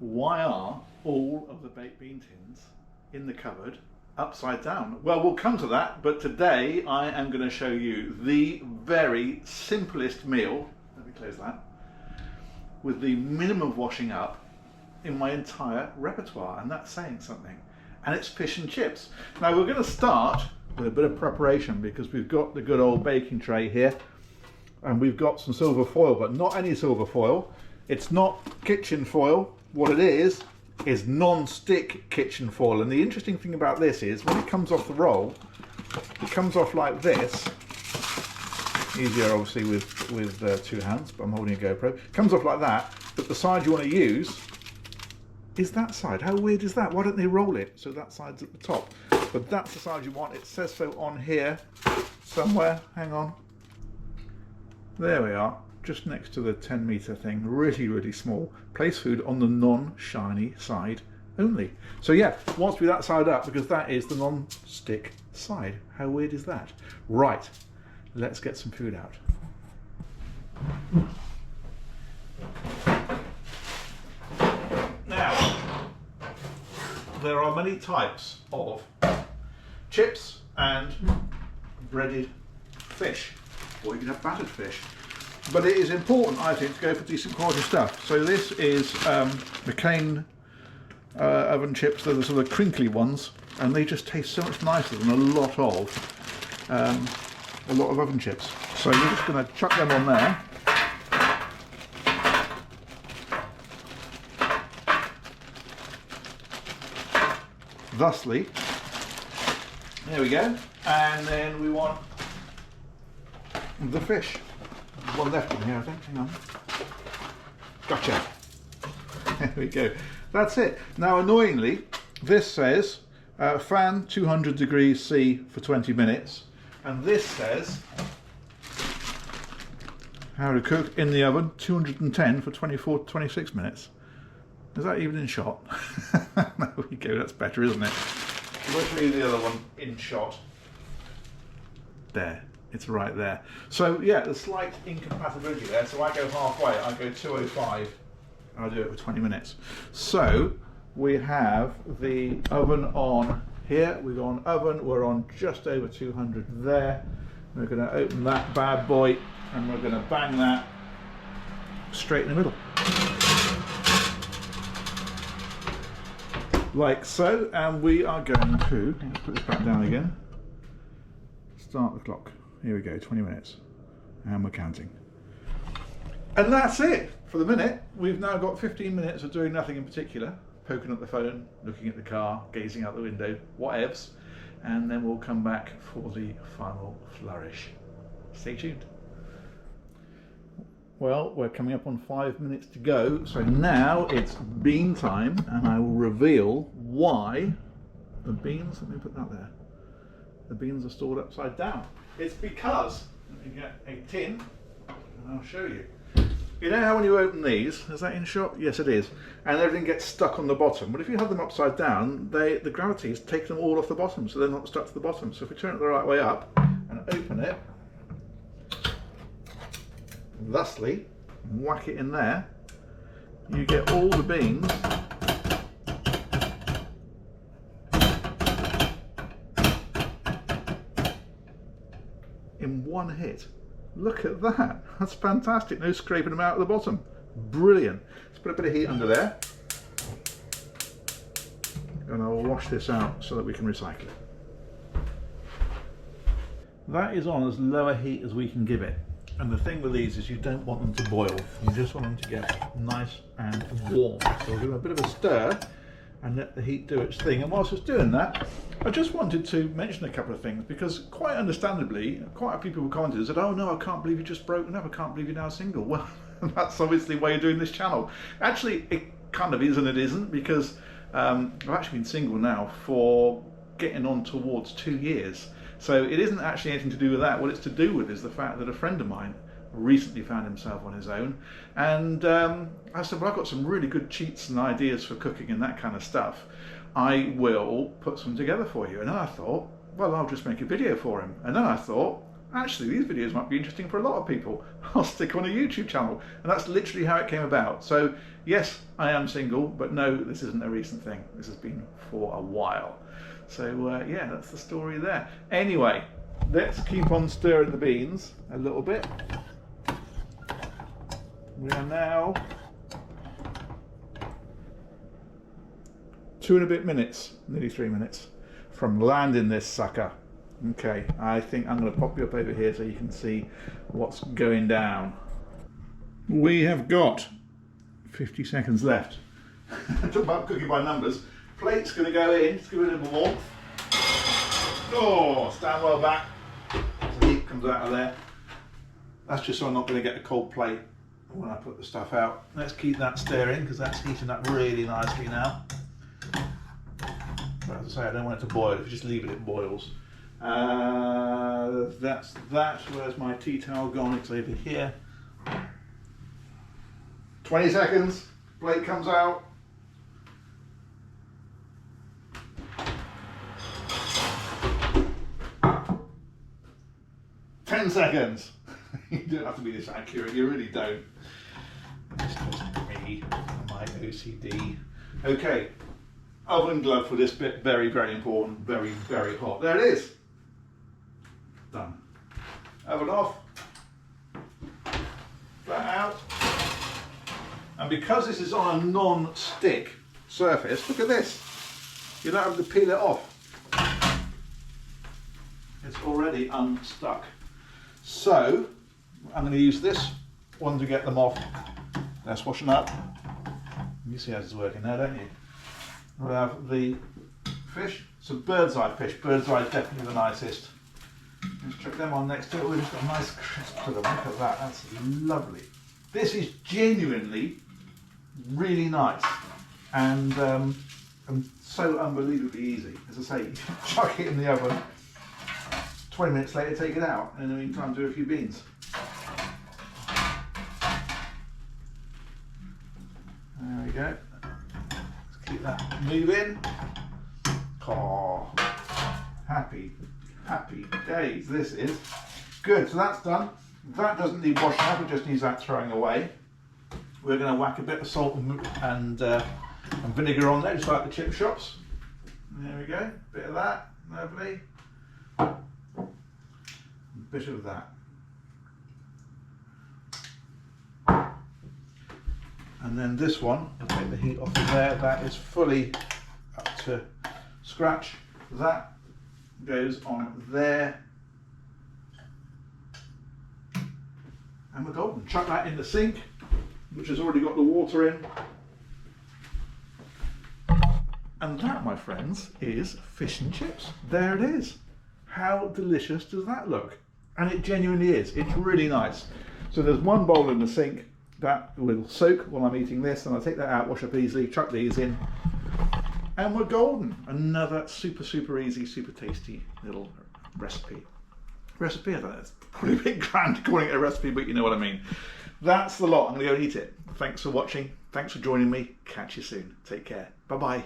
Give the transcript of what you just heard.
Why are all of the baked bean tins in the cupboard upside down? Well, we'll come to that, but today I am going to show you the very simplest meal, let me close that, with the minimum washing up in my entire repertoire, and that's saying something. And it's fish and chips. Now we're going to start with a bit of preparation because we've got the good old baking tray here, and we've got some silver foil, but not any silver foil. It's not kitchen foil. What it is non-stick kitchen foil. And the interesting thing about this is when it comes off the roll, it comes off like this. Easier obviously with two hands, but I'm holding a GoPro. It comes off like that, but the side you want to use is that side. How weird is that? Why don't they roll it so that side's at the top? But that's the side you want. It says so on here somewhere. Hang on. There we are. Just next to the 10-meter thing, really small. Place food on the non-shiny side only. So yeah, wants to be that side up because that is the non-stick side. How weird is that? Right, let's get some food out. Now, there are many types of chips and breaded fish, or you can have battered fish. But it is important, I think, to go for decent quality stuff. So this is McCain oven chips. They're the sort of crinkly ones, and they just taste so much nicer than a lot of oven chips. So you're just going to chuck them on there. Thusly, there we go. And then we want the fish. One left in here, I think. Hang on. Gotcha. There we go. That's it. Now, annoyingly, this says fan 200 degrees C for 20 minutes, and this says how to cook in the oven 210 for 24 to 26 minutes. Is that even in shot? There we go. That's better, isn't it? We'll show you the other one in shot. There. It's right there. So yeah, the slight incompatibility there. So I go halfway, I go 205, and I do it for 20 minutes. So we have the oven on here. We've got an oven, we're on just over 200 there. We're going to open that bad boy and we're going to bang that straight in the middle. Like so, and we are going to, let's put this back down again, start the clock. Here we go, 20 minutes, and we're counting. And that's it for the minute. We've now got 15 minutes of doing nothing in particular, poking at the phone, looking at the car, gazing out the window, whatevs, and then we'll come back for the final flourish. Stay tuned. Well, we're coming up on 5 minutes to go, so now it's bean time, and I will reveal why the beans, let me put that there, the beans are stored upside down. It's because, let me get a tin and I'll show you. You know how when you open these, is that in shot? Yes it is. And everything gets stuck on the bottom. But if you have them upside down, the gravity's taken them all off the bottom, so they're not stuck to the bottom. So if we turn it the right way up and open it, thusly, whack it in there, you get all the beans in one hit. Look at that. That's fantastic. No scraping them out of the bottom. Brilliant. Let's put a bit of heat under there. And I'll wash this out so that we can recycle it. That is on as low a heat as we can give it. And the thing with these is you don't want them to boil. You just want them to get nice and warm. So we'll give them a bit of a stir and let the heat do its thing. And whilst it's doing that, I just wanted to mention a couple of things because quite understandably, quite a few people commented and said, oh no, I can't believe you've just broken up, I can't believe you're now single. Well, that's obviously why you're doing this channel. Actually, it kind of is and it isn't, because I've actually been single now for getting on towards 2 years. So it isn't actually anything to do with that. What it's to do with is the fact that a friend of mine recently found himself on his own, and I said, well, I've got some really good cheats and ideas for cooking and that kind of stuff. I will put some together for you. And then I thought, well, I'll just make a video for him. And then I thought, actually these videos might be interesting for a lot of people. I'll stick on a YouTube channel. And that's literally how it came about. So yes, I am single, but no, this isn't a recent thing. This has been for a while. So yeah, that's the story there. Anyway, let's keep on stirring the beans a little bit. We are now 2 and a bit minutes, nearly 3 minutes, from landing this sucker. Okay, I think I'm going to pop you up over here so you can see what's going down. We have got 50 seconds left. Talk about cooking by numbers. Plate's going to go in, just give it a little warmth. Oh, stand well back. The heat comes out of there. That's just so I'm not going to get a cold plate when I put the stuff out. Let's keep that stirring because that's heating up really nicely now. But as I say, I don't want it to boil. If you just leave it, it boils. That's that. Where's my tea towel gone? It's over here. 20 seconds. Plate comes out. 10 seconds. You don't have to be this accurate. You really don't. It's just me and my OCD. Okay. Oven glove for this bit, very, very important, very, very hot. There it is. Done. Oven off. That out. And because this is on a non-stick surface, look at this. You don't have to peel it off. It's already unstuck. So, I'm going to use this one to get them off. Let's wash them up. You see how this is working now, don't you? We'll have the fish. It's a bird's eye fish. Bird's eye is definitely the nicest. Let's chuck them on next to it. We've just got a nice crisp to them. Look at that. That's lovely. This is genuinely really nice and so unbelievably easy. As I say, you chuck it in the oven. 20 minutes later, take it out. And in the meantime, do a few beans. There we go. Keep that moving. Oh, happy days this is. Good, so that's done. That doesn't need washing up, it just needs that throwing away. We're going to whack a bit of salt and vinegar on there, just like the chip shops. There we go, bit of that, lovely. A bit of that. And then this one, I'll take the heat off of there, that is fully up to scratch. That goes on there. And we're golden. Chuck that in the sink, which has already got the water in. And that, my friends, is fish and chips. There it is. How delicious does that look? And it genuinely is. It's really nice. So there's one bowl in the sink. That will soak while I'm eating this, and I'll take that out, wash up easily, chuck these in, and we're golden. Another super, super easy, super tasty little recipe. I don't know, it's probably a bit grand calling it a recipe, but you know what I mean. That's the lot. I'm going to go and eat it. Thanks for watching. Thanks for joining me. Catch you soon. Take care. Bye-bye.